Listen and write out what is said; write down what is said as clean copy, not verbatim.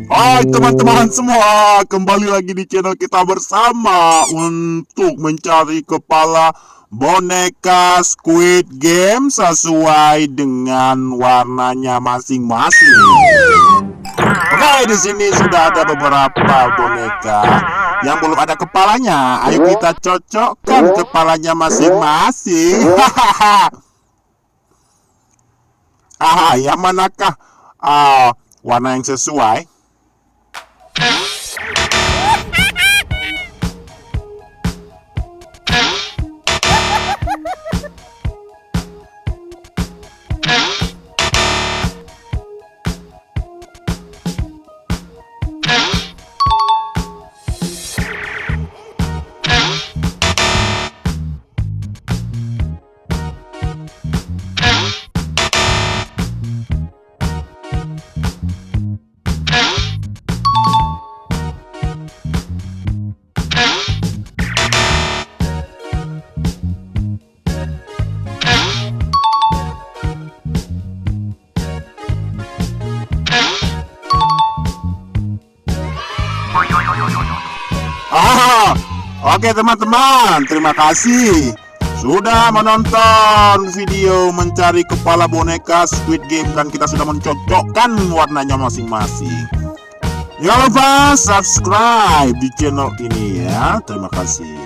Hai teman-teman semua, kembali lagi di channel kita bersama untuk mencari kepala boneka Squid Game sesuai dengan warnanya masing-masing. Oke, di sini sudah ada beberapa boneka yang belum ada kepalanya. Ayo kita cocokkan kepalanya masing-masing. Yang manakah warna yang sesuai? Oke teman-teman, terima kasih sudah menonton video mencari kepala boneka Squid Game, dan kita sudah mencocokkan warnanya masing-masing. Jangan lupa subscribe di channel ini ya. Terima kasih.